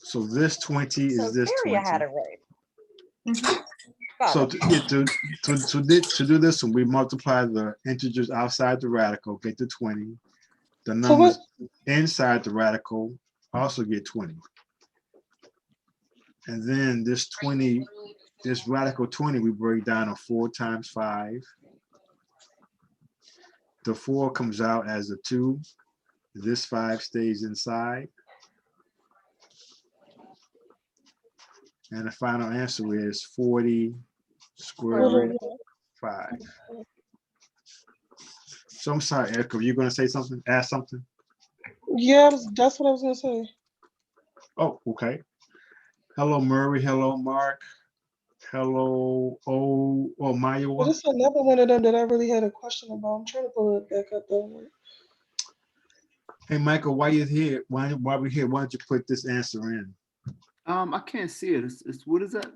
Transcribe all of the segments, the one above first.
So this 20 So is this Terry 20. had it right. Got So it. to do this one, we multiply the integers outside the radical, get to 20. The So what? numbers inside the radical also get 20. And then this 20, this radical 20, we break down to 4 times 5. The 4 comes out as a 2. This 5 stays inside. And the final answer is 40 square root of 5. So I'm sorry, Erica, you're going to say something? Ask something? Yeah, that's what I was gonna say. Oh, okay. Hello, Murray. Hello, Mark. Hello, Maya. But it's another one of them that I really had a question about. I'm trying to pull it back up though. Hey, Michael, why you here? Why we here? Why don't you put this answer in? I can't see it. It's what is that?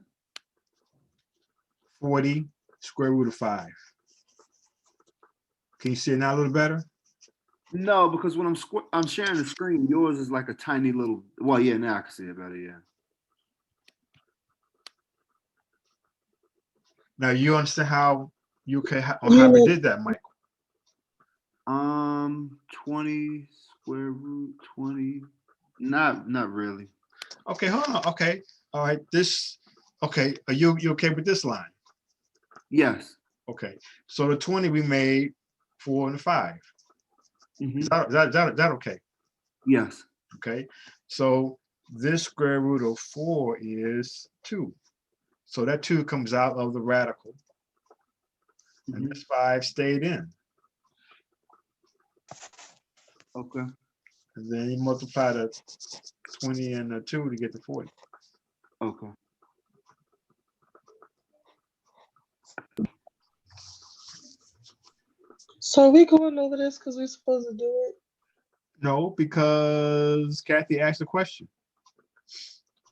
40 square root of 5. Can you see it now a little better? No, because when I'm sharing the screen, yours is like a tiny little. Well, yeah, now I can see it better. Yeah. Now you understand how you can how we did that, Michael? 20 square root 20. Not really. Okay, hold on. Okay, all right. This. Okay, are you okay with this line? Yes. Okay, so the 20 we made 4 and 5. Mhm. Is that okay? Yes. Okay, so this square root of 4 is 2. So that 2 comes out of the radical. And this 5 stayed in. Okay. And then you multiply the 20 and the 2 to get the 40. Okay. So are we going over this because we're supposed to do it? No, because Kathy asked a question.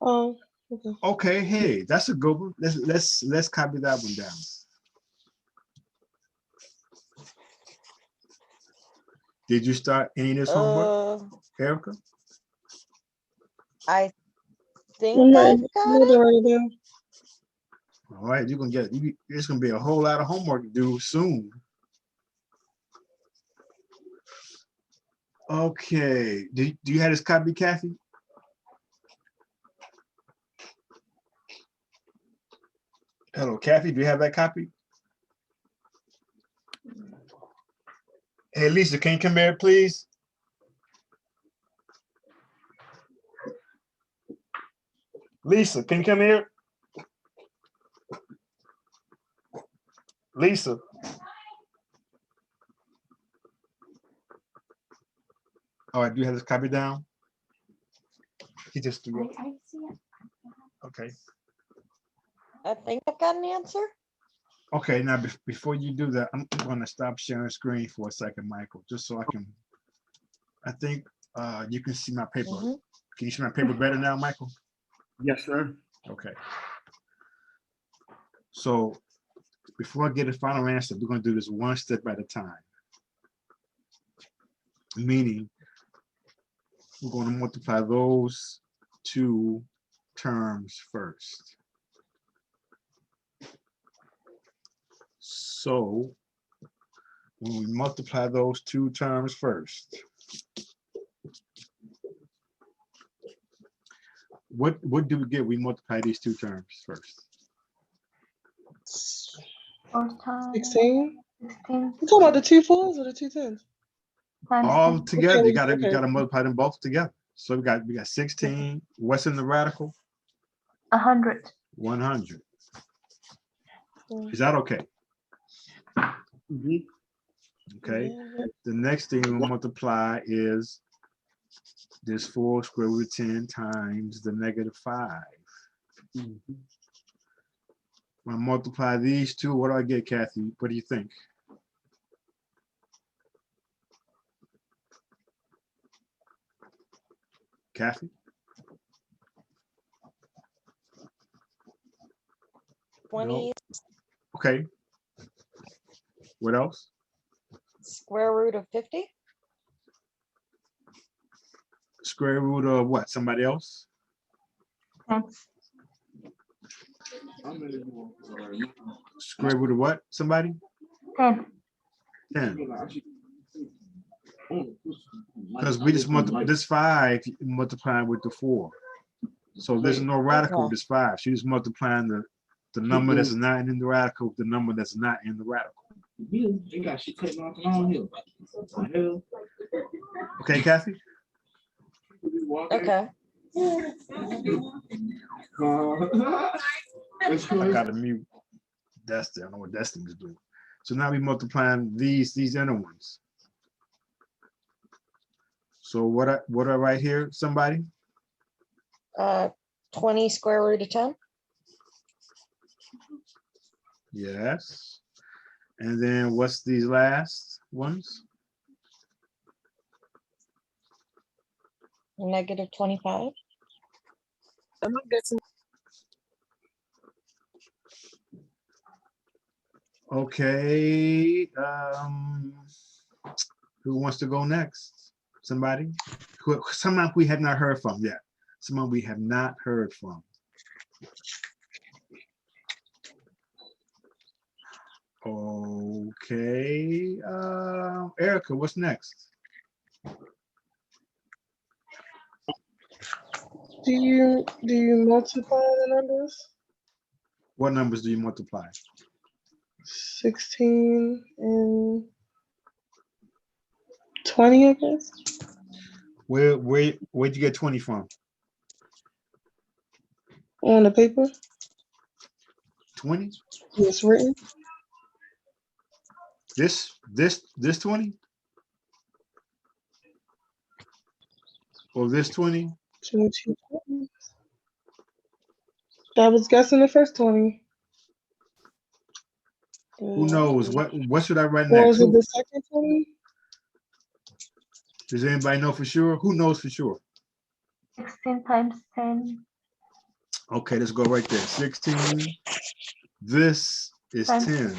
Oh, okay. Okay, hey, that's a good one. Let's copy that one down. Did you start any of this homework, Erica? I think I'm I not got it. right now. All right, you're gonna get. It's gonna be a whole lot of homework to do soon. Okay, do you have this copy, Kathy? Hello, Kathy. Do you have that copy? Hey, Lisa, can you come here, please? Lisa, can you come here? Lisa. All right, do you have this copy down? He just threw it. I see it. Okay. I think I've got an answer. Okay, now before you do that, I'm gonna stop sharing screen for a second, Michael, just so I can. I think you can see my paper. Mhm. Can you see my paper better now, Michael? Yes, sir. Okay. So before I get a final answer, we're gonna do this one step at a time. Meaning, we're going to multiply those 2 terms first. So when we multiply those 2 terms first, what do we get? We multiply these 2 terms first. 16. 16. You talking about the 2 4s or the 2 10s? All together, Okay, you gotta okay. multiply them both together. So we got 16. What's in the radical? 100. 100. Is that okay? Mhm. Okay. The next thing we'll multiply is this 4 square root of 10 times the -5. Mhm. When I multiply these 2, what do I get, Kathy? What do you think? Kathy? 20 Okay. What else? square root of 50. Square root of what? Somebody else? 10. Square root of what? Somebody? 10. 10. Because we just multiply this 5 multiplying with the 4. So there's no radical with this 5. She's multiplying the number that's not in the radical with the number that's not in the radical. Okay, Kathy? Okay. I gotta mute. That's I don't know what that thing is doing. So now we multiplying these inner ones. So what I write here? Somebody? 20 square root of 10. Yes. And then what's these last ones? Negative 25. I'm not guessing. Okay. Who wants to go next? Somebody? Someone we have not heard from yet. Someone we have not heard from. Okay. Erica, what's next? Do you multiply the numbers? What numbers do you multiply? 16 and 20, I guess. Where'd you get 20 from? On the paper. 20? It's written. This 20? Or this 20? 22. I was guessing the first 20. Who knows? What should I write Or next? was it the second 20? Does anybody know for sure? Who knows for sure? 16 times 10. Okay, let's go right there. 16. This is Times 10.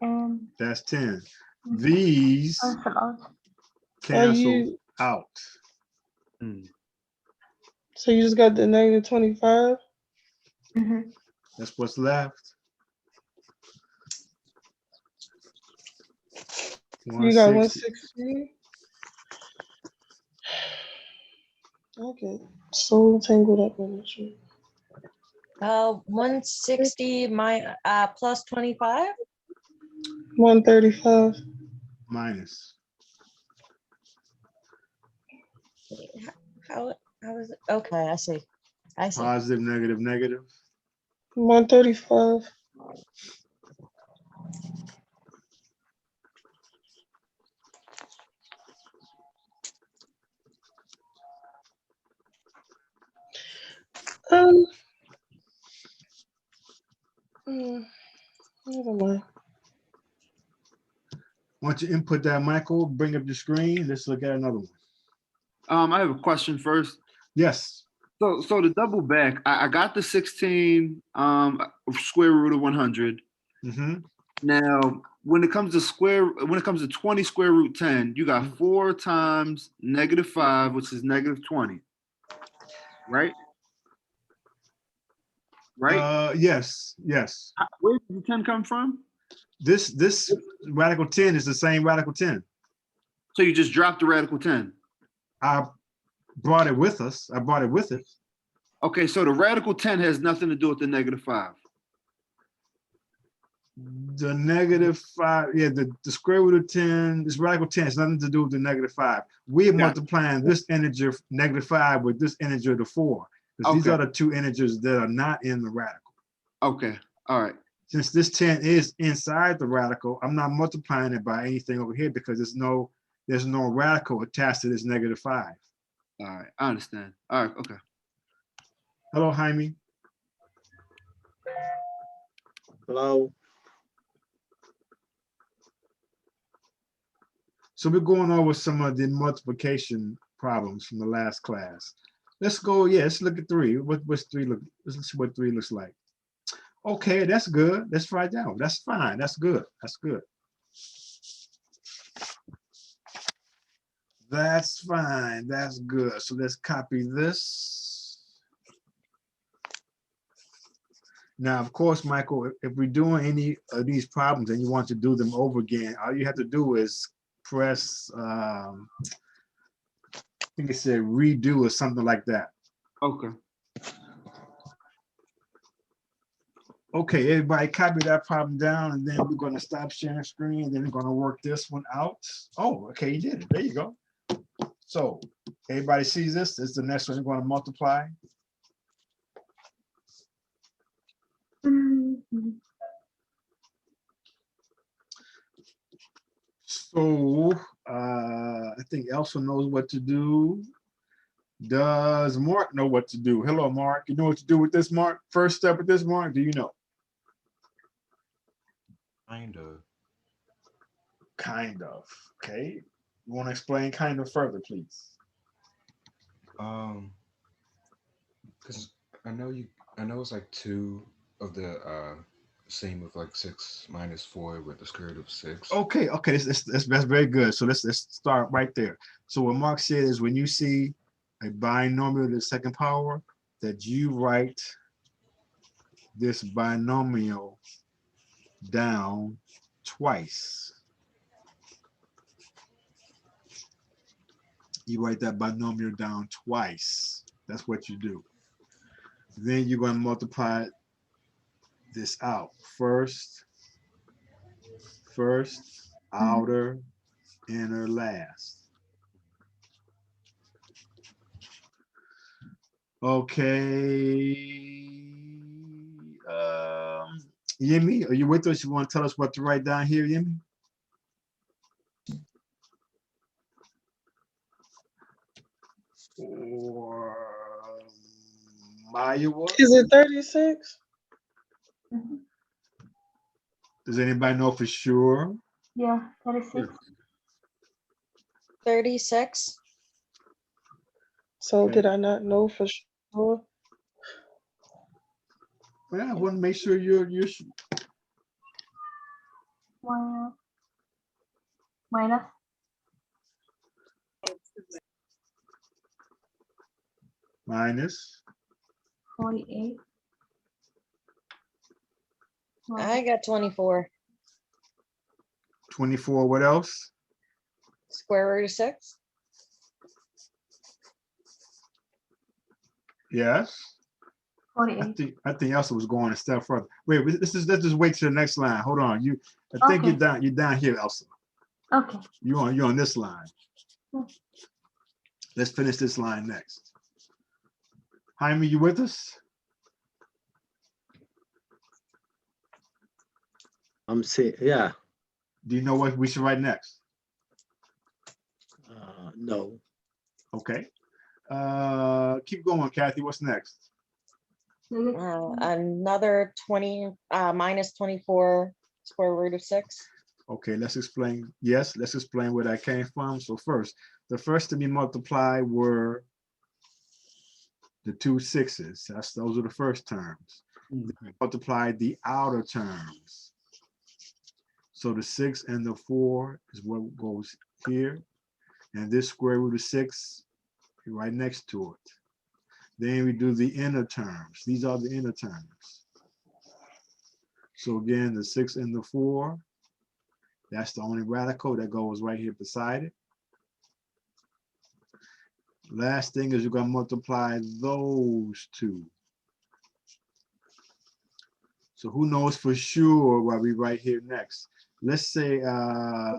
And That's 10. These cancel out. cancel out. So you just got the negative 25? Mhm. That's what's left. You got 160. 160? Okay. So tangled up in it. 160 plus 25. 135. Minus. How is it? Okay, I see. I see. Positive, negative, negative. 135. Never mind. Once you input that, Michael, bring up the screen. Let's look at another one. I have a question first. Yes. So to double back, I got the 16 square root of 100. Mm-hmm. Now, when it comes to 20 square root 10, you got 4 times negative 5, which is negative 20. Right? Right? Yes. Where did the 10 come from? This radical 10 is the same radical 10. So you just dropped the radical 10. I brought it with us. I brought it with it. Okay, so the radical 10 has nothing to do with the negative 5. The negative 5, yeah, the square root of 10, this radical 10 has nothing to do with the negative 5. We are multiplying this integer negative 5 with this integer to 4. Because these are the two integers that are not in the radical. Okay, all right. Since this 10 is inside the radical, I'm not multiplying it by anything over here because there's no radical attached to this negative 5. All right, I understand. All right, okay. Hello, Jaime. Hello. So we're going over some of the multiplication problems from the last class. Let's go, let's look at 3. What's 3 look? Let's see what 3 looks like. Okay, that's good. Let's write down. That's fine. That's good. That's good. That's fine. That's good. So let's copy this. Now, of course, Michael, if we're doing any of these problems and you want to do them over again, all you have to do is press, I think it said redo or something like that. Okay. Okay, everybody copy that problem down, and then we're going to stop sharing screen, and then we're going to work this one out. Oh, okay, you did it. There you go. So everybody sees this. This is the next one we're going to multiply. Mhm. So I think Elsa knows what to do. Does Mark know what to do? Hello, Mark. You know what to do with this, Mark? First step with this, Mark, do you know? Kind of. Kind of. Okay. You want to explain kind of further, please? Because I know it's like two of the same with like 6 minus 4 with the square root of 6. Okay, okay, that's very good. So let's start right there. So what Mark said is when you see a binomial to the second power, that you write this binomial down twice. You write that binomial down twice. That's what you do. Then you're going to multiply this out. First, outer, inner, last. Okay. Yemi, are you with us? You want to tell us what to write down here, Yemi? Or Maya, what? Is it 36? Mhm. Does anybody know for sure? Yeah, 36. 36. So Okay. did I not know for sure? Well, I want to make sure you're Minus minus minus. 48. I got 24. 24, what else? Square root of 6. Yes. I 48. think Elsa was going a step further. Wait, let's just wait to the next line. Hold on. I think Okay. you're down here, Elsa. Okay. You're on this line. Hmm. Let's finish this line next. Jaime, you with us? I'm saying, yeah. Do you know what we should write next? No. Okay. Keep going, Kathy. What's next? Another 20 minus 24 square root of 6. Okay, let's explain. Yes, let's explain where that came from. So first, the first to be multiplied were the two sixes. Those are the first terms. Then we multiplied the outer terms. So the 6 and the 4 is what goes here. And this square root of 6 right next to it. Then we do the inner terms. These are the inner terms. So again, the 6 and the 4, that's the only radical that goes right here beside it. Last thing is you're going to multiply those two. So who knows for sure what we write here next? Let's say,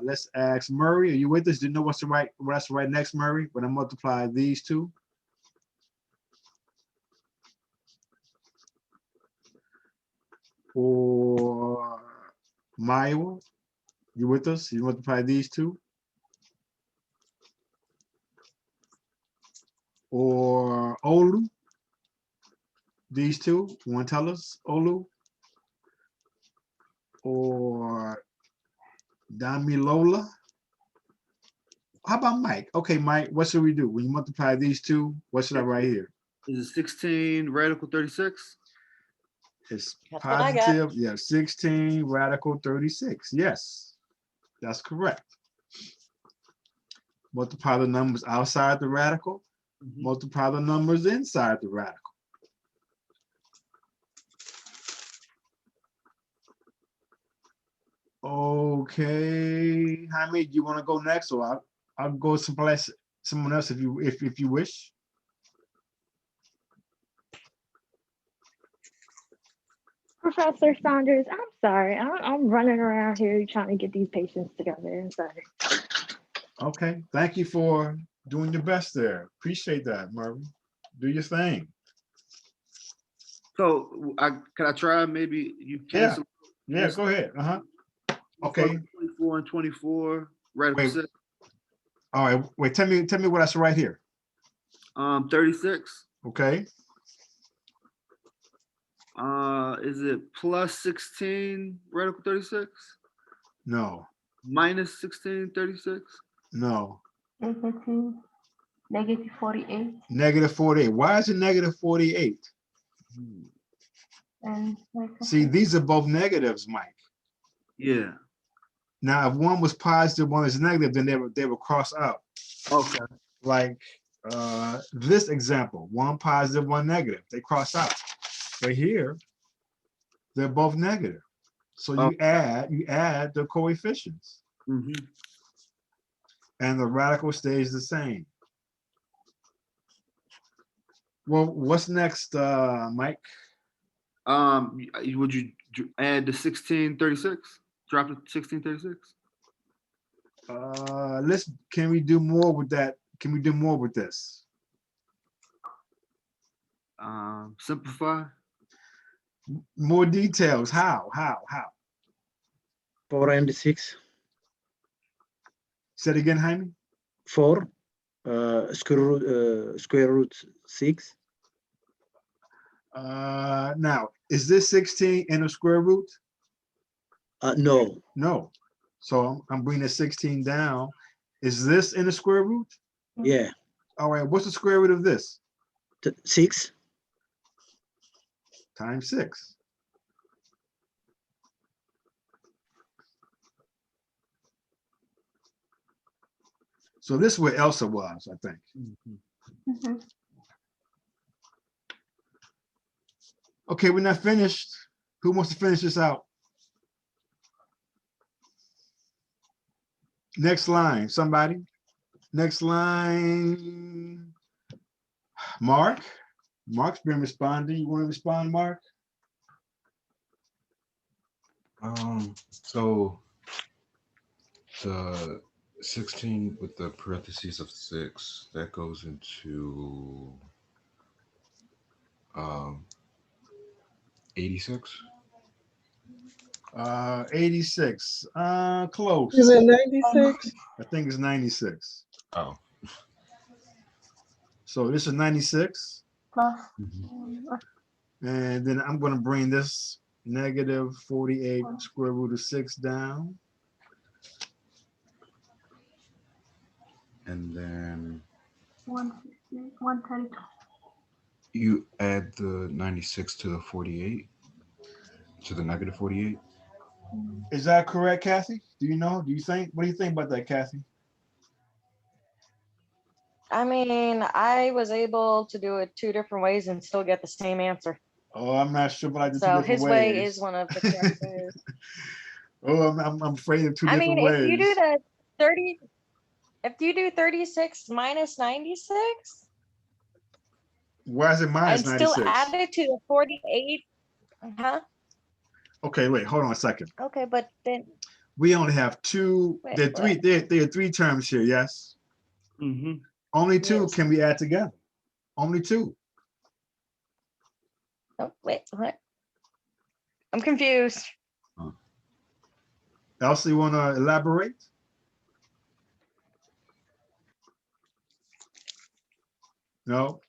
let's ask Murray, are you with us? Do you know what's to write next, Murray, when I multiply these two? Or Maya, you with us? You multiply these two? Or Olu, these two? You want to tell us, Olu? Or Damilola? How about Mike? Okay, Mike, what should we do? When you multiply these two, what should I write here? Is it 16 radical 36? It's That's what I got. positive, yeah, 16 radical 36. Yes, that's correct. multiply the numbers outside the radical, Mhm. multiply the numbers inside the radical. Okay, Jaime, do you want to go next, or I'll go someplace, someone else if you wish. Professor Saunders, I'm sorry. I'm running around here trying to get these patients together. I'm sorry. Okay, thank you for doing your best there. Appreciate that, Marvin. Do your thing. So can I try? Maybe you Yeah, cancel. yeah, go ahead. Okay. 24 and 24, radical Wait. 6. All right, wait, tell me what I said right here. 36. Okay, Is it plus 16 radical 36? no, Minus 16 36? no. Negative, negative 48 Negative 48. Why is it negative 48? and See, these are both negatives, Mike. Yeah. Now, if one was positive, one is negative, then they would cross out. Okay. Like this example, one positive, one negative, they cross out. But here, they're both negative. So you add the coefficients, Mhm. and the radical stays the same. Well, what's next, Mike? Would you add the 1636? Drop it to 1636? Can we do more with that? Can we do more with this? Simplify. More details. How? 4 and 6. Say it again, Jaime. 4 square root 6. Now, is this 16 in a square root? No. No. So I'm bringing the 16 down. Is this in a square root? Yeah. All right, what's the square root of this? 6. Times 6. So this is where Elsa was, I think. Mhm. Okay, we're not finished. Who wants to finish this out? Next line, somebody. Next line. Mark. Mark's been responding. You want to respond, Mark? So the 16 with the parentheses of 6, that goes into 86. 86. Close. Is it 96? I think it's 96. Oh. So this is 96. Plus, And then I'm going to bring this negative 48 square root of 6 down. And then 160, 132. you add the 96 to the 48, to the negative 48. Is that correct, Kathy? Do you know? Do you think? What do you think about that, Kathy? I mean, I was able to do it 2 different ways and still get the same answer. Oh, I'm not sure, but I did 2 So different his ways. way is one of the correct ways. Oh, I'm afraid of 2 I different mean, ways. if you do the 30, if you do 36 minus 96 Why is it minus and still 96? add it to the 48, huh? Okay, wait, hold on a second. Okay, but then We only have 2. Wait, There are 3. There are 3 terms here. Yes. Mm-hmm. Only 2 Yes. can be added together. Only 2. oh, wait, what? I'm confused. Elsie, you want to elaborate? No.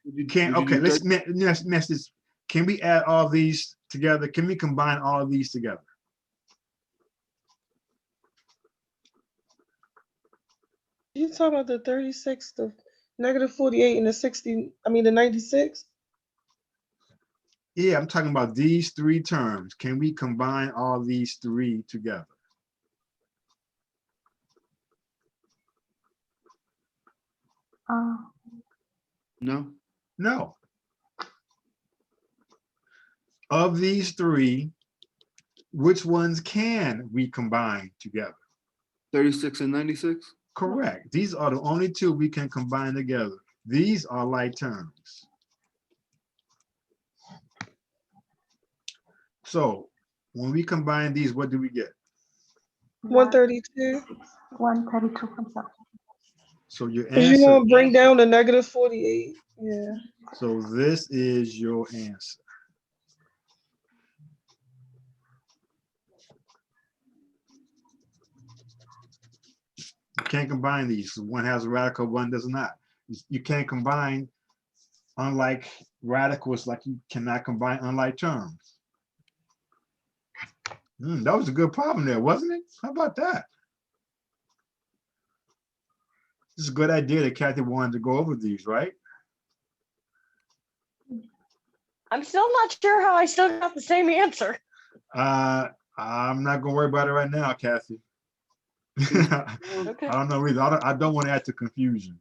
You can't. Okay, let's mess this. Can we add all these together? Can we combine all of these together? You talking about the 36, the negative 48, and the 60, I mean the 96? Yeah, I'm talking about these 3 terms. Can we combine all these 3 together? Uh, No? No. Of these three, which ones can we combine together? 36 and 96? Correct. These are the only two we can combine together. These are like terms. So when we combine these, what do we get? 132. 132 from something. So your Cause you answer, want to bring down the negative 48. Yeah. so this is your answer. You can't combine these. One has a radical, one does not. You can't combine unlike radicals, like you cannot combine unlike terms. That was a good problem there, wasn't it? How about that? This is a good idea that Kathy wanted to go over these, right? I'm still not sure how I still got the same answer. I'm not gonna worry about it right now, Kathy. Okay. I don't know either. I don't want to add to confusion.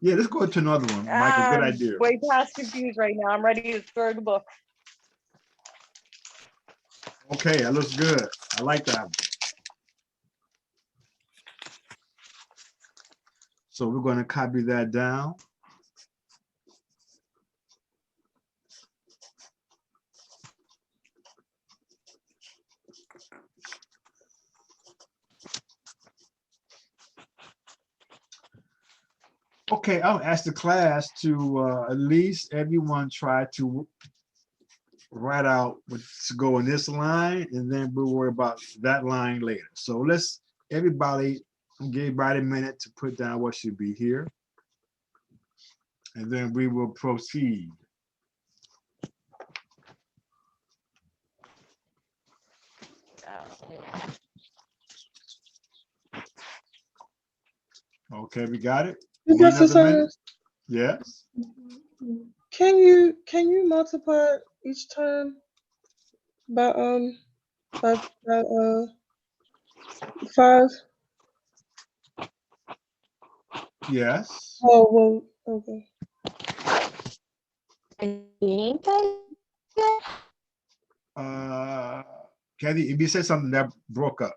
Yeah, let's go to another one, Michael. Good I'm idea. way past confused right now. I'm ready to throw the book. Okay, that looks good. I like that one. So we're going to copy that down. Okay, I'll ask the class to at least everyone try to write out what's go in this line, and then we'll worry about that line later. So let's everybody give everybody a minute to put down what should be here, and then we will proceed. Okay, we got it. Need Professor another minute? Saunders, Yes. can you multiply each term by by 5? Yes. Oh well, okay. I think I Kathy, if you said something that broke up.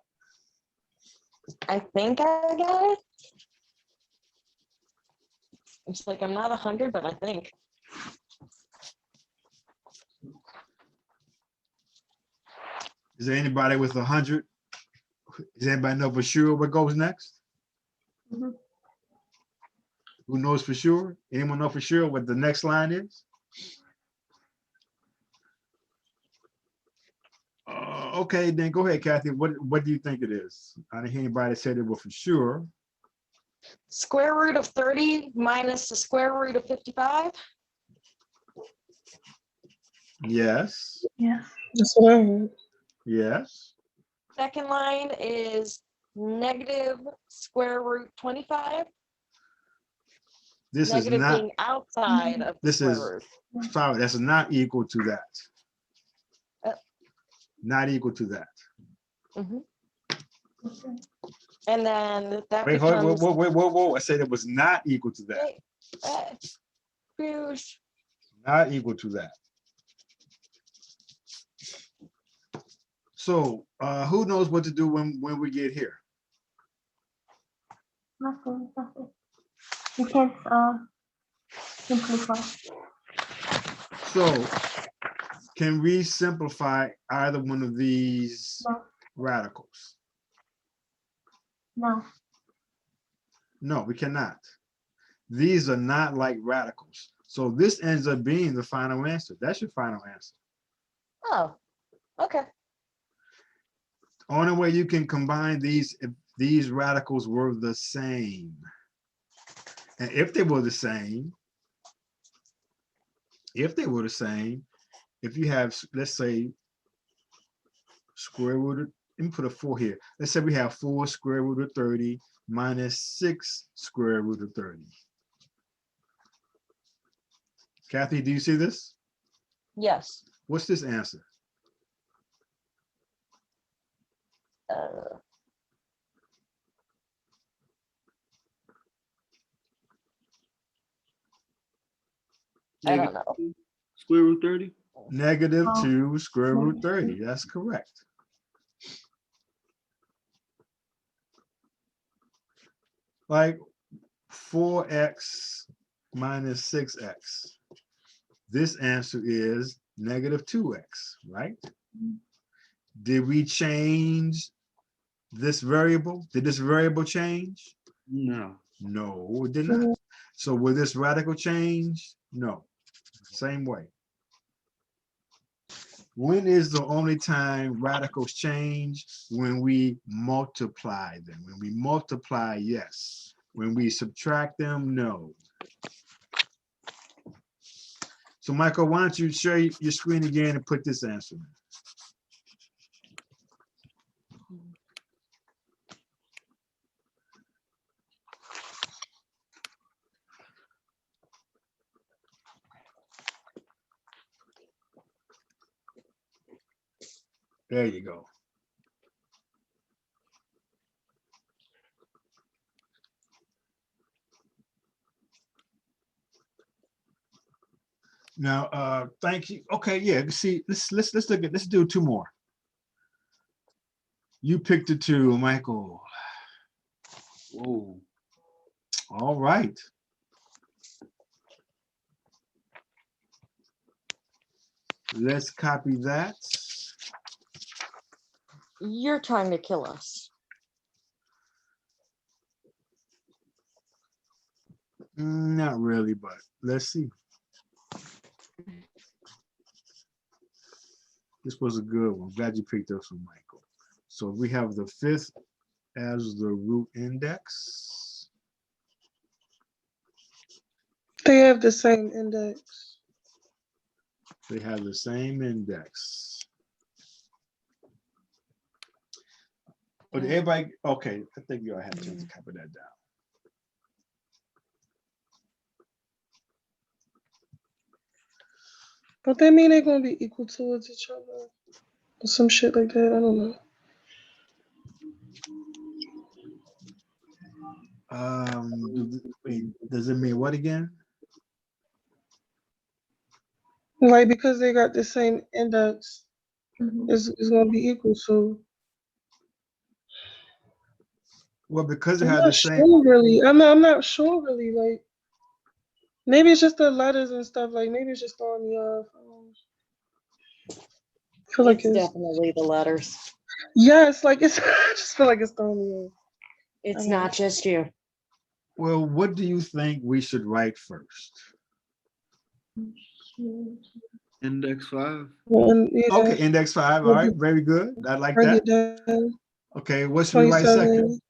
think I got it. It's like I'm not 100, but I think. Is there anybody with 100? Does anybody know for sure what goes next? Mhm. Who knows for sure? Anyone know for sure what the next line is? Okay, then go ahead, Kathy. What do you think it is? I didn't hear anybody say they were for sure. Square root of 30 minus the square root of 55. Yes. Yes. That's what I heard. Yes. Second line is negative square root 25. This is Negative not. being outside of the This square is root. 5. That's not equal to that. Not equal to that. Mhm. Okay. And then that Wait, hold, becomes. whoa. I said it was not equal to that. Wait, whoosh. Not equal to that. So who knows what to do when we get here? Nothing. You can simplify. So can we simplify either one of these No. radicals? No. No, we cannot. These are not like radicals. So this ends up being the final answer. That's your final answer. Oh, okay. Only way you can combine these if these radicals were the same. And if they were the same, if you have, let's say, square root of, let me put a 4 here. Let's say we have 4 square root of 30 minus 6 square root of 30. Kathy, do you see this? Yes. What's this answer? I don't know. Square root 30? Negative Oh. 2 square root 30. That's correct. Like 4x minus 6x. This answer is negative 2x, right? Did we change this variable? Did this variable change? No. No, it did not. So will this radical change? No. Same way. When is the only time radicals change? When we multiply them. When we multiply, yes. When we subtract them, no. So Michael, why don't you share your screen again and put this answer in? There you go. Now, thank you. Okay, yeah. See, let's look at, let's do 2 more. You picked the 2, Michael. Whoa. All right. Let's copy that. You're trying to kill us. Not really, but let's see. This was a good one. Glad you picked this one, Michael. So we have the 5th as the root index. They have the same index. They have the same index. But everybody, okay, I think you all have to copy that down. But that mean they're gonna be equal towards each other. Or some shit like that. I don't know. Wait, does it mean what again? Like because they got the same index, Mhm. it's gonna be equal. So Well, because it I'm has the not same. sure really. I'm not sure really. Like maybe it's just the letters and stuff. Like maybe it's just throwing me off. I feel like It's definitely the letters. yes, like it's I just feel like it's throwing me off. It's not just you. Well, what do you think we should write first? Index 5. Yeah, Okay, index 5. All right, very good. I like bring that. it down. Okay, what should we write second?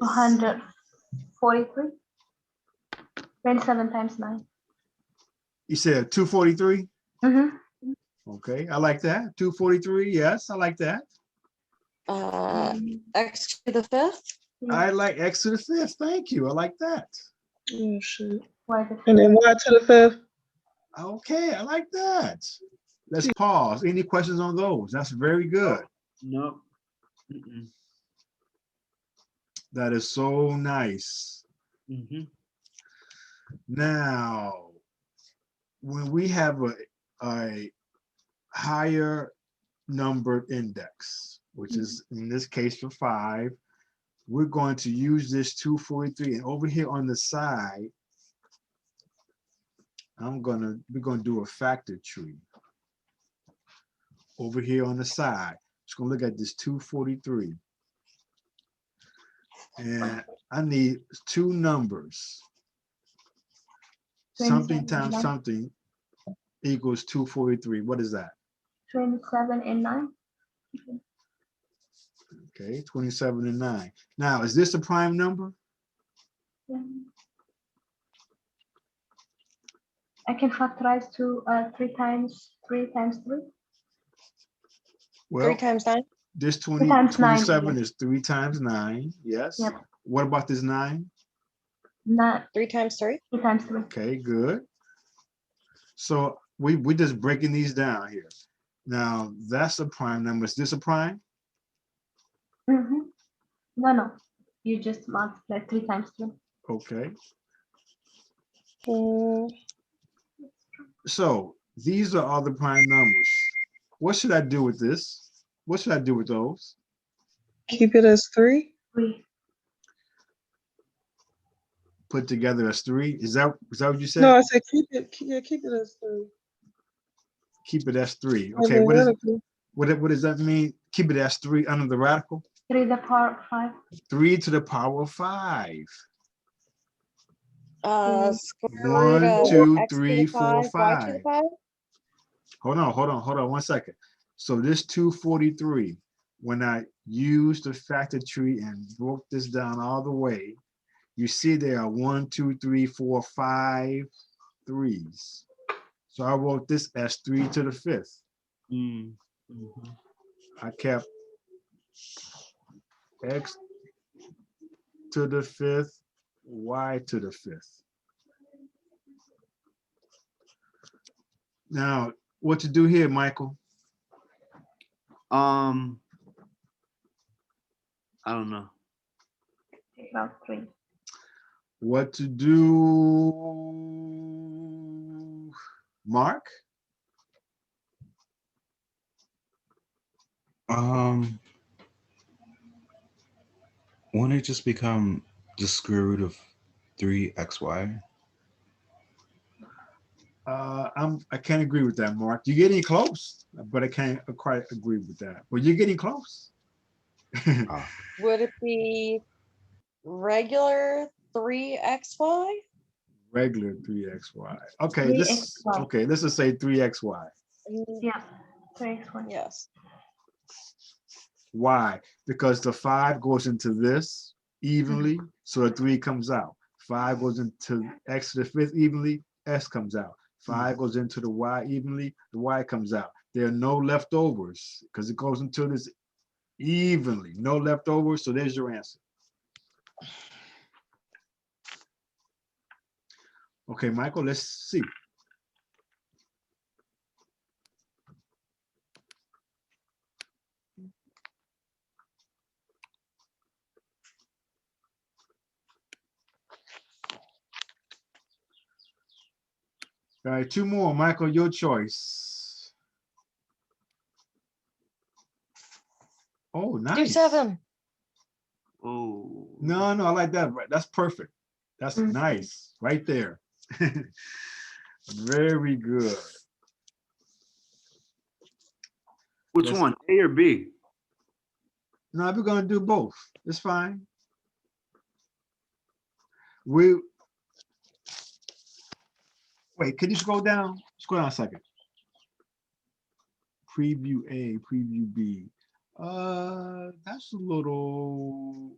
143. 27 times 9. You said 243? Mm-hmm. Okay, I like that. 243, yes, I like that. X to the 5th? I like x to the 5th. Thank you. I like that. Oh shit. Why the And then y to the 5th. Okay, I like that. Let's pause. Any questions on those? That's very good. No. Mm-mm. That is so nice. Mm-hmm. Now, when we have a higher numbered index, which is in this case for 5, we're going to use this 243. And over here on the side, we're gonna do a factor tree. Over here on the side, just gonna look at this 243. And I need 2 numbers. Something 27 times and 9. something equals 243. What is that? 27 and 9. Okay, 27 and 9. Now, is this a prime number? Yeah. I can factorize to 3 times 3 times 3. Well, 3 times 9? this 3 times 9. 27 is 3 times 9. Yes. Yep. What about this 9? Not 3 times 3? 3 times 3. Okay, good. So we're just breaking these down here. Now, that's a prime number. Is this a prime? Mm-hmm. No. You just multiply 3 times 3. Okay, Mm, so these are all the prime numbers. What should I do with this? What should I do with those? keep it as 3. 3. Put together as 3? Is that what you said? No, I said keep it. Yeah, keep it as 3. Keep it as 3. I Okay, mean, radical. what does that mean? Keep it as 3 under the radical? 3 to the power 5. 3 to the power of 5. Square root 1, of 2, x to 3, the 4, 5, y to the 5. 5. Hold on 1 second. So this 243, when I used the factor tree and broke this down all the way, you see there are 1, 2, 3, 4, 5 3s. So I wrote this as 3 to the 5th. I kept x to the 5th, y to the 5th. Now, what to do here, Michael? I don't know. Take out 3. What to do, Mark? Won't it just become the square root of 3xy? I can't agree with that, Mark. You're getting close, but I can't quite agree with that. But you're getting close. Ah, Would it be regular 3xy? Regular 3xy. Okay, 3xy. let's just say 3xy. Yeah. 3xy. Yes. Why? Because the 5 goes into this evenly, so the 3 comes out. 5 goes into x to the 5th evenly, s comes out. 5 goes into the y evenly, the y comes out. There are no leftovers because it goes into this evenly. No leftovers, so there's your answer. Okay, Michael, let's see. All right, 2 more. Michael, your choice. Oh, nice. Do 7. Oh. No, I like that. That's perfect. That's nice. Right there. Very good. Which one, A or B? No, we're gonna do both. It's fine. Wait, can you scroll down? Scroll down a second. Preview A, preview B. That's a little.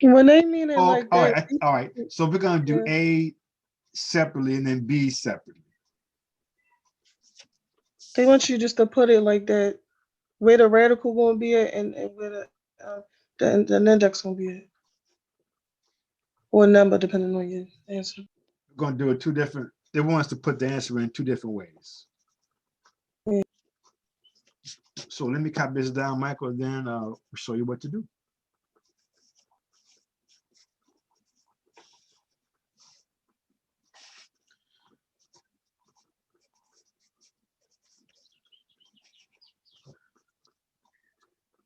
When they mean it Oh, like all that, right, all right. So we're gonna do Yeah. A separately and then B separately. they want you just to put it like that, where the radical gonna be at and where the index gonna be at. Or number, depending on your answer. We're gonna do it 2 different. They want us to put the answer in 2 different ways. Yeah. So let me copy this down, Michael, and then I'll show you what to do.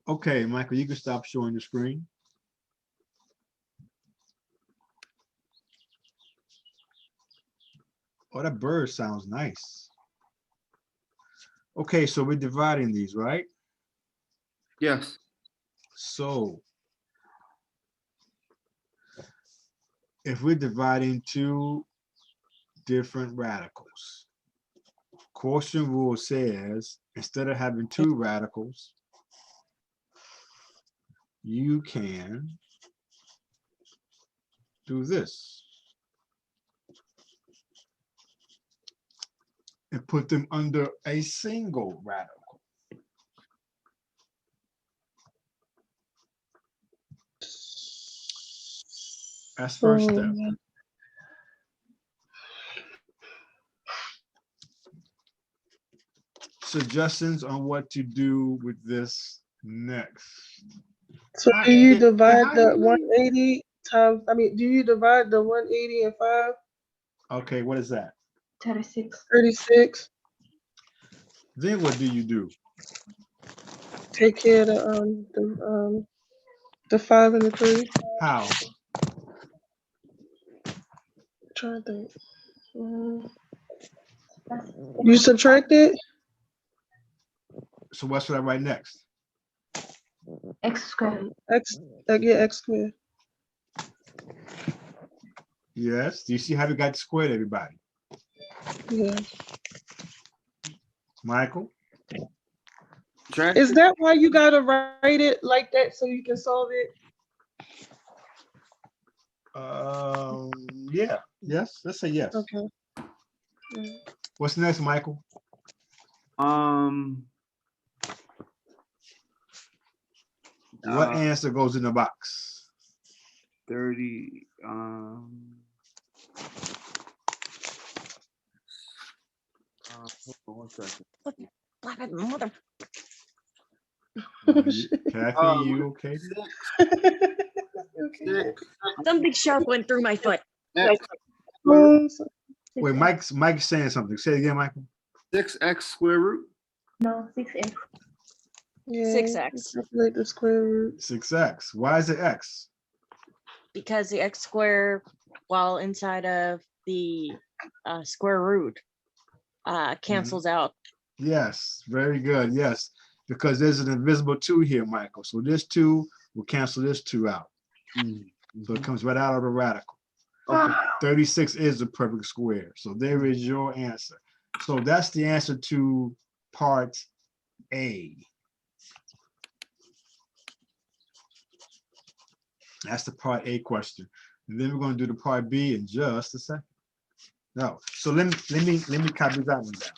Okay, Michael, you can stop showing the screen. Oh, that bird sounds nice. Okay, so we're dividing these, right? Yes. So if we're dividing 2 different radicals, quotient rule says instead of having 2 radicals, you can do this and put them under a single radical. That's first step. Suggestions on what to do with this next. So do you How divide do the you- 180 times, I mean, do you divide the 180 and 5? Okay, what is that? 36. 36. Then what do you do? Take care of the 5 and the 3. How? Trying to think. That's You subtract it? So what should I write next? x squared. X, yeah, X squared. Yes. Do you see how we got squared, everybody? Yeah. Michael? Is that why you gotta write it like that so you can solve it? Yeah. Yes. Let's say yes. Okay. What's next, Michael? What answer goes in the box? 30. Hold on 1 second. Black mother. Kathy, you okay? Okay. Some big shark went through my foot. X, Wait, Mike's saying something. Say it again, Michael. 6x square root. No, 6x. Yeah. 6x. Calculate the square root. 6x. Why is it x? Because the x square, while inside of the square root, cancels out. Yes, very good. Yes, because there's an invisible 2 here, Michael. So this 2 will cancel this 2 out. So it comes right out of the radical. Okay. 36 is the perfect square. So there is your answer. So that's the answer to part A. That's the part A question. And then we're going to do the part B in just a second. No, so let me copy that one down.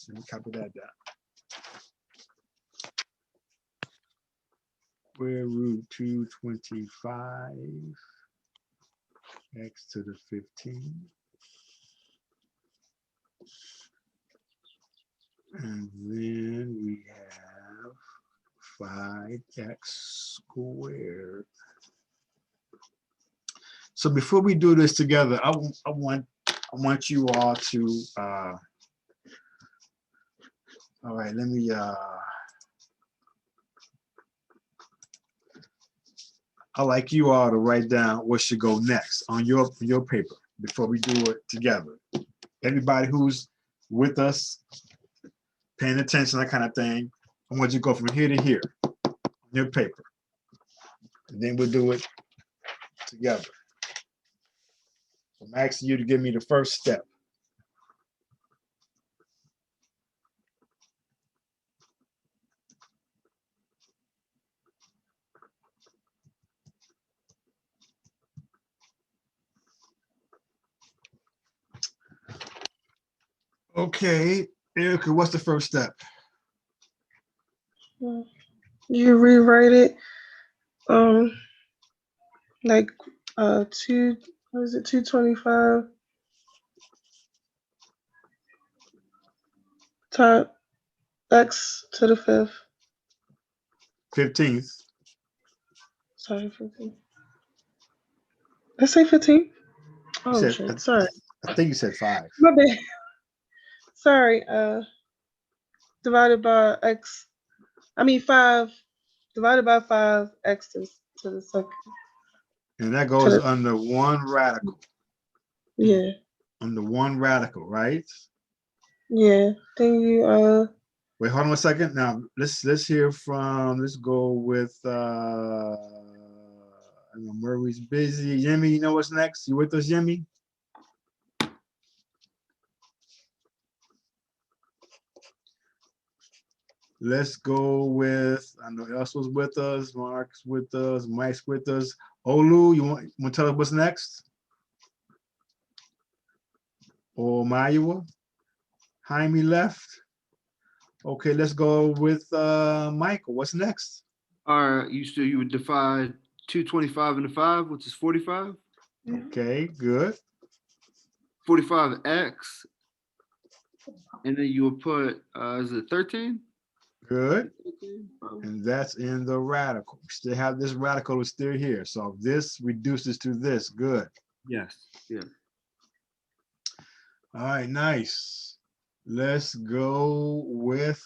Let me copy that down. Square root 225 x to the 15. And then we have 5x squared. So before we do this together, I want you all to all right, let me I like you all to write down what should go next on your paper before we do it together. Everybody who's with us, paying attention, that kind of thing, I want you to go from here to here on your paper. And then we'll do it together. So I'm asking you to give me the first step. Okay, Erica, what's the first step? You rewrite it, like, 225 times x to the 5th. 15th. Sorry, 15. Did I say 15? Oh, said- shit, sorry. I think you said 5. My bad. Sorry, divided by x, 5, divided by 5, x to the second. And that goes under 1 radical. Yeah, Under 1 radical, right? yeah. Then you, Wait, hold on a second. Now let's hear from, let's go with I know Murray's busy. Jimmy, you know what's next? You with us, Jimmy? Let's go with, I know Elsa's with us, Mark's with us, Mike's with us. Olu, you want to tell us what's next? Or Mayua? Jaime left. Okay, let's go with Michael. What's next? All right, you would divide 225 into 5, which is 45. Okay, good. 45x. And then you would put, is it 13? Good. And that's in the radical. We still have this radical is still here. So this reduces to this. Good. Yes, yes. All right, nice. Let's go with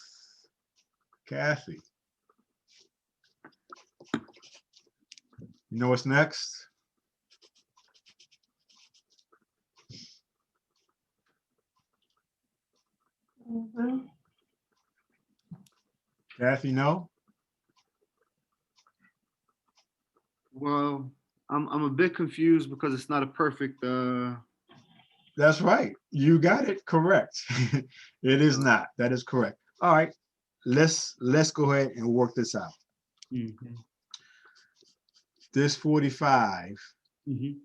Kathy. You know what's next? Mhm. Kathy, no? Well, I'm a bit confused because it's not a perfect That's right. You got it correct. It is not. That is correct. All right. Let's go ahead and work this out. mhm, This 45, mhm.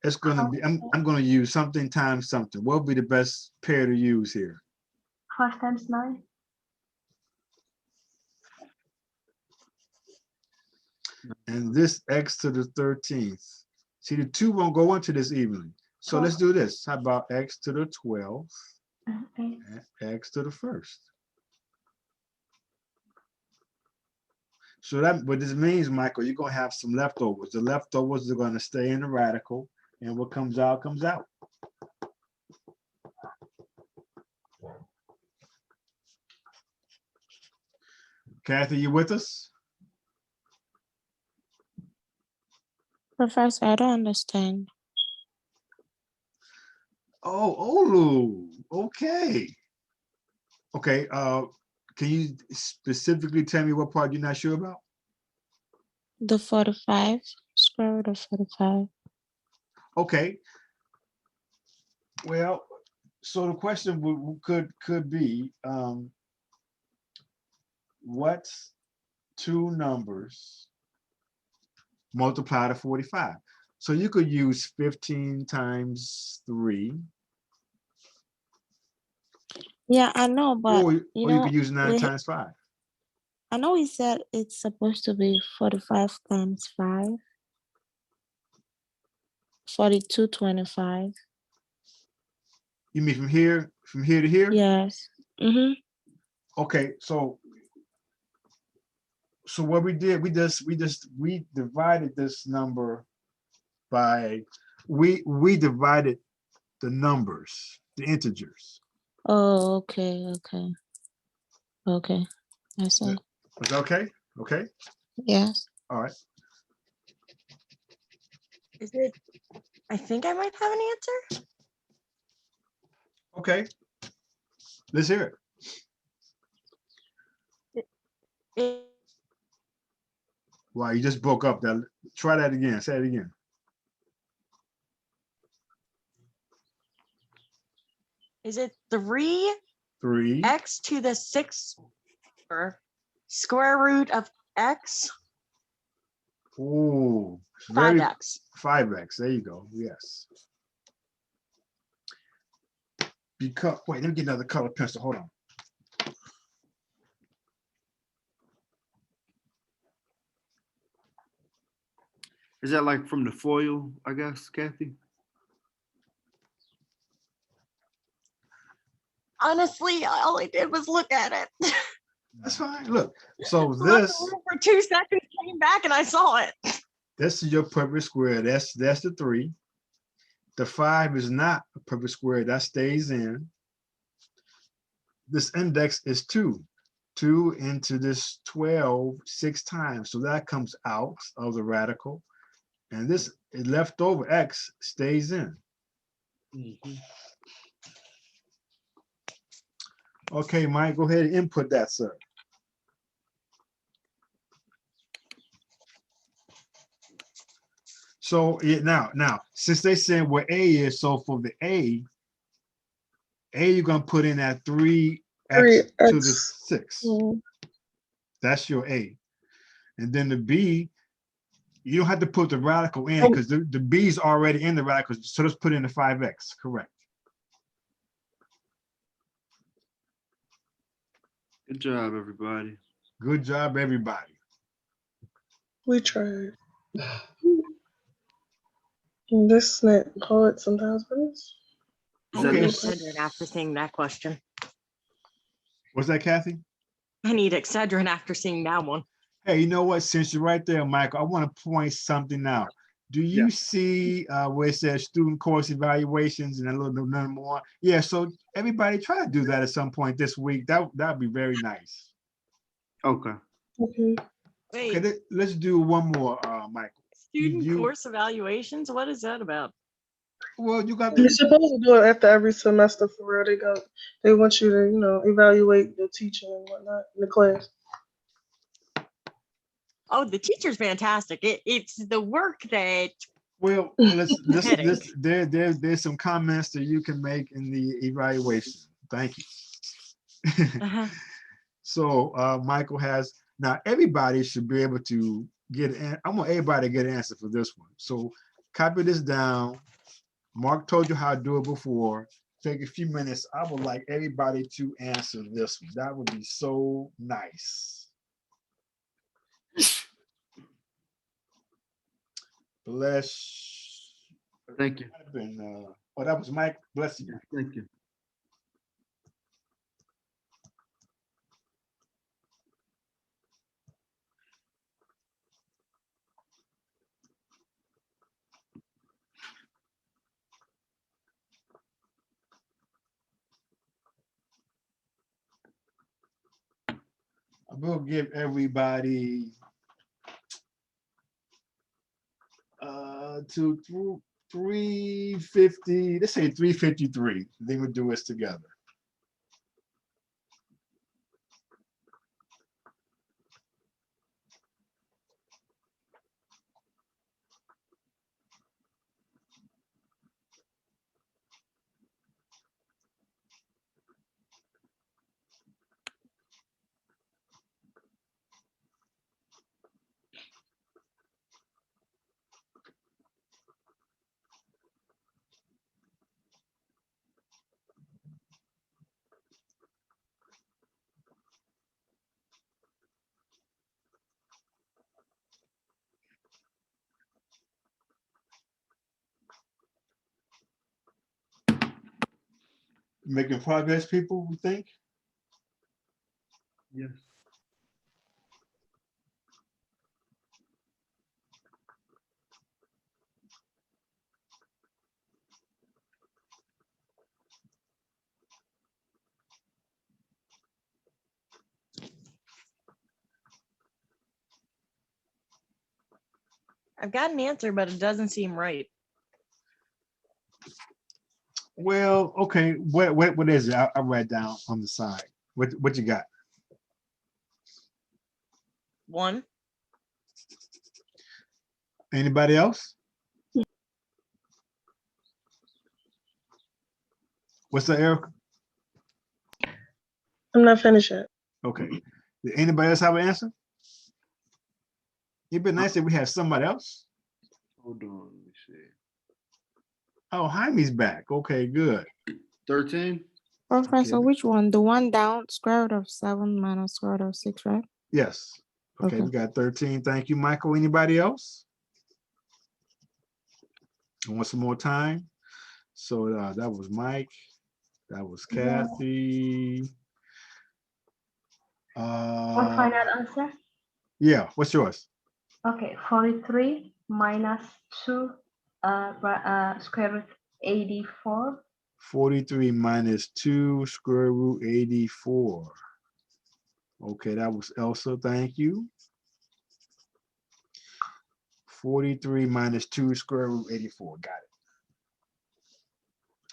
it's gonna be, I'm gonna use something times something. What would be the best pair to use here? 5 times 9. And this x to the 13th. See, the 2 won't go into this evenly. So let's do this. How about x to the 12th Okay. and x to the 1st? So that what this means, Michael, you're gonna have some leftovers. The leftovers are gonna stay in the radical, and what comes out comes out. Kathy, you with us? Professor, I don't understand. Oh, Olu. Okay. Okay. Can you specifically tell me what part you're not sure about? The 45, square root of 45. Okay. Well, so the question could be, what's 2 numbers multiply to 45? So you could use 15 times 3, Yeah, I know, but or you you know, could use 9 we, times 5. I know we said it's supposed to be 45 times 5, 42, 25. You mean from here to here? Yes. Mm-hmm. Okay, so what we did, we divided this number by, we divided the numbers, the integers. Oh, okay, okay. Okay. I see. Is that okay? Okay, Yes. all right. Is it? I think I might have an answer. Okay, let's hear it. It- Wow, you just broke up. That, try that again. Say it again. Is it 3 3. x to the 6th or square root of x Ooh, very 5x? 5x. There you go. Yes. Because wait, let me get another color pencil. Hold on. Is that like from the foil, I guess, Kathy? Honestly, all I did was look at it. That's fine. Look, so Left the this room for 2 seconds, came back, and I saw it. this is your perfect square. That's the 3. The 5 is not a perfect square. That stays in. This index is 2. 2 into this 12 6 times. So that comes out of the radical. And this leftover x stays in. Okay, Mike, go ahead and input that, sir. So yeah, now, since they said where A is, so for the A, you're gonna put in that 3x to the 6. Mm. That's your A. And then the B, you don't have to put the radical in because the B is already in the radical. So let's put in the 5x, correct. Good job, everybody. Good job, everybody. We tried. This not hard sometimes, but it's I Okay. knew 100 after seeing that question. What's that, Kathy? I need Excedrin after seeing that one. Hey, you know what? Since you're right there, Michael, I want to point something out. Do you see where it says student course evaluations and a little bit more? Yeah, so everybody try to do that at some point this week. That'd be very nice. Okay. Okay. Wait, Okay, let's do one more, Michael. student you- course evaluations? What is that about? Well, you got You're the, supposed to do it after every semester for real. They want you to, evaluate the teaching and whatnot in the class. Oh, the teacher's fantastic. It's the work that well, Headache. there's some comments that you can make in the evaluation. Thank you. So Michael has, now everybody should be able to get an, I want everybody to get an answer for this one. So copy this down. Mark told you how to do it before. Take a few minutes. I would like everybody to answer this one. That would be so nice. Bless. Thank you. Oh, that was Mike. Bless you. Thank you. I will give everybody to 350, let's say 353. They would do us together. Making progress, people, we think? Yes. I've got an answer, but it doesn't seem right. Well, okay, what is it? I write down on the side. What you got? 1. Anybody else? What's that, Eric? I'm not finished yet. Okay. Did anybody else have an answer? It'd be nice if we had somebody else. Hold on. Let me see. Oh, Jaime's back. Okay, good. 13. Professor, Okay. which one? The one down, square root of 7 minus square root of 6, right? Yes. Okay, Okay. we got 13. Thank you, Michael. Anybody else? I want some more time. So that was Mike. That was Kathy. One final answer. Yeah, what's yours? Okay, 43 minus 2 square root 84. 43 minus 2 square root 84. Okay, that was Elsa. Thank you. 43 minus 2 square root 84. Got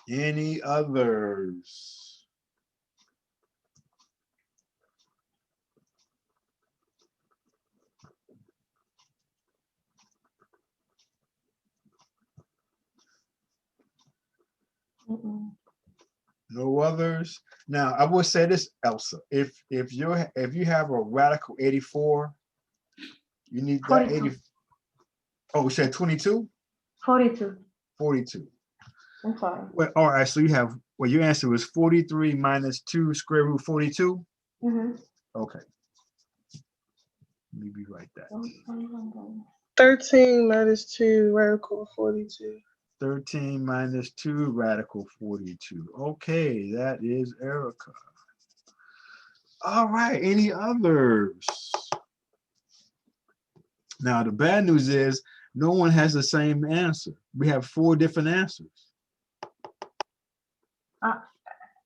it. Any others? No others. Now I will say this, Elsa. If you have a radical 84, you need that 42. 80. Oh, we said 22? 42. 42. I'm sorry. Well, all right. So you have, well, your answer was 43 minus 2 square root 42. Okay. Let me rewrite that. 13 minus 2 radical of 42. 13 minus 2 radical 42. Okay, that is Erica. All right, any others? Now, the bad news is no one has the same answer. We have 4 different answers. Uh,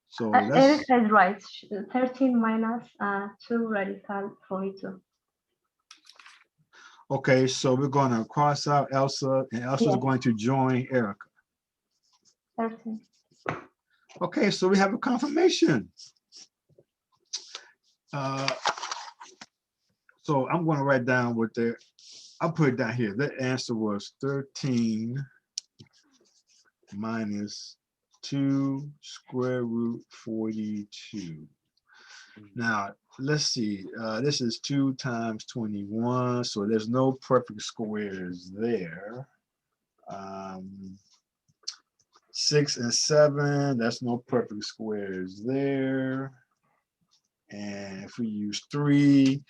So Eric let's, is right. 13 minus 2 radical 42. okay, so we're gonna cross out Elsa, and Elsa's Yes. going to join Erica. 13. Okay, so we have a confirmation. So I'm gonna write down what the, I'll put it down here. The answer was 13 minus 2 square root 42. Now, let's see, this is 2 times 21, so there's no perfect squares there. 6 and 7, that's no perfect squares there. And if we use 3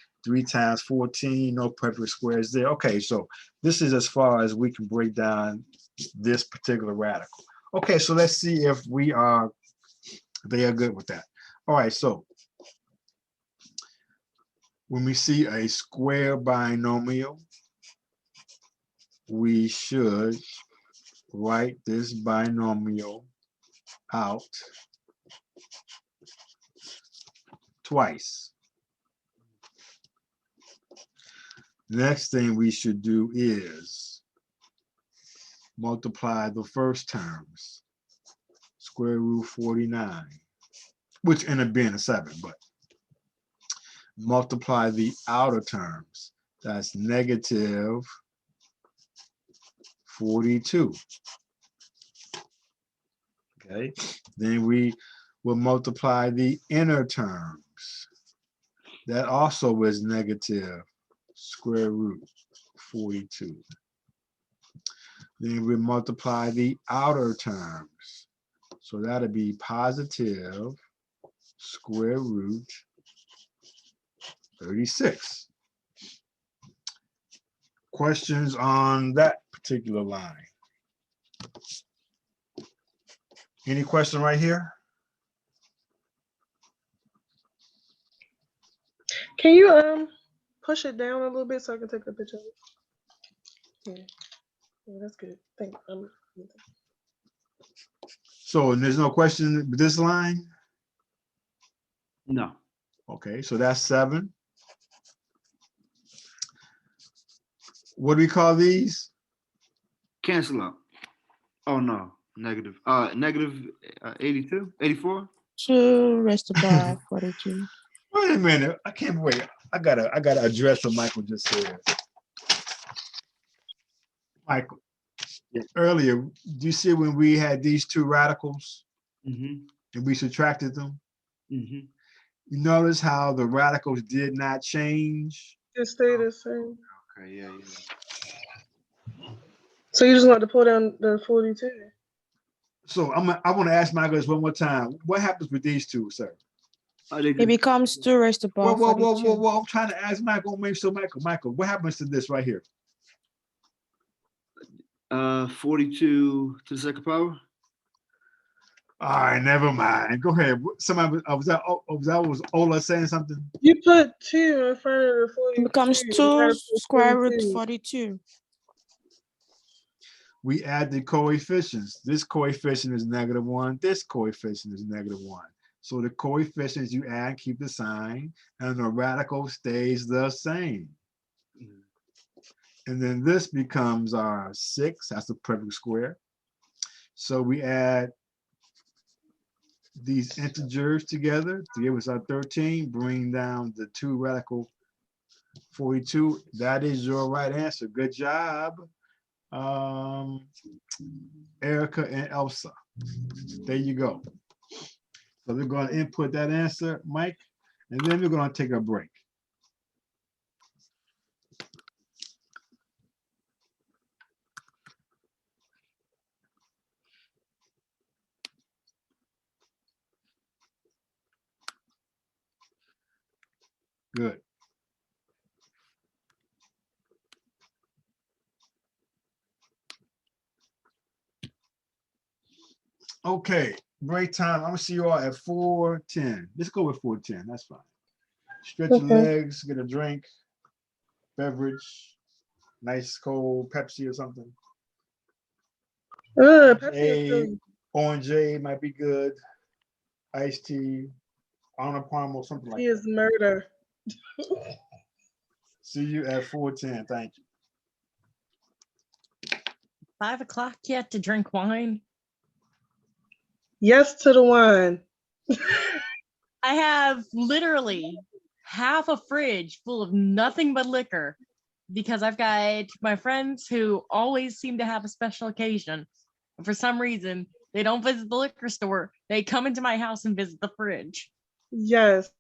times 14, no perfect squares there. Okay, so this is as far as we can break down this particular radical. Okay, so let's see if they are good with that. All right, so when we see a square binomial, we should write this binomial out twice. Next thing we should do is multiply the first terms, square root 49, which ended up being a 7, but multiply the outer terms, that's negative 42. Okay, then we will multiply the inner terms. That also is negative square root 42. Then we multiply the outer terms. So that'll be positive square root 36. Questions on that particular line? Any question right here? Can you push it down a little bit so I can take a picture of it? Yeah. Yeah, that's good. Thank you. So there's no question with this line? No. Okay, so that's 7. What do we call these? Cancel out. Oh no, negative. Negative 82, 84. 2 raised to power 42. Wait a minute, I can't wait. I gotta address what Michael just said. Michael, Yeah. earlier, do you see when we had these 2 radicals Mm-hmm. and we subtracted them? Mm-hmm. You notice how the radicals did not change? It stay the same. Okay, yeah. So you just want to pull down the 42? So I want to ask Michael this one more time. What happens with these 2, sir? It becomes 2 raised to power Whoa, 42. I'm trying to ask Michael, make sure Michael, what happens to this right here? 42 to the second power. All right, never mind. Go ahead. Somebody was Ola saying something? You put 2 in front of the 42. It becomes You 2 gotta put square root 42. 42. We add the coefficients. This coefficient is -1. This coefficient is -1. So the coefficients you add keep the sign, and the radical stays the same. And then this becomes our 6. That's a perfect square. So we add these integers together to give us our 13, bring down the 2 radical 42. That is your right answer. Good job, Erica and Elsa. There you go. So we're going to input that answer, Mike, and then we're going to take a break. Good. Okay, break time. I'm gonna see you all at 4:10. Let's go with 4:10. That's fine. Stretch your Okay. legs, get a drink, beverage, nice cold Pepsi or something. Pepsi is A, silly. orange might be good. Iced tea, Arnold Palmer, something like He that. is murder. See you at 4:10. Thank you. 5 o'clock yet to drink wine? Yes to the wine. I have literally half a fridge full of nothing but liquor because I've got my friends who always seem to have a special occasion. And for some reason, they don't visit the liquor store. They come into my house and visit the fridge. Yes.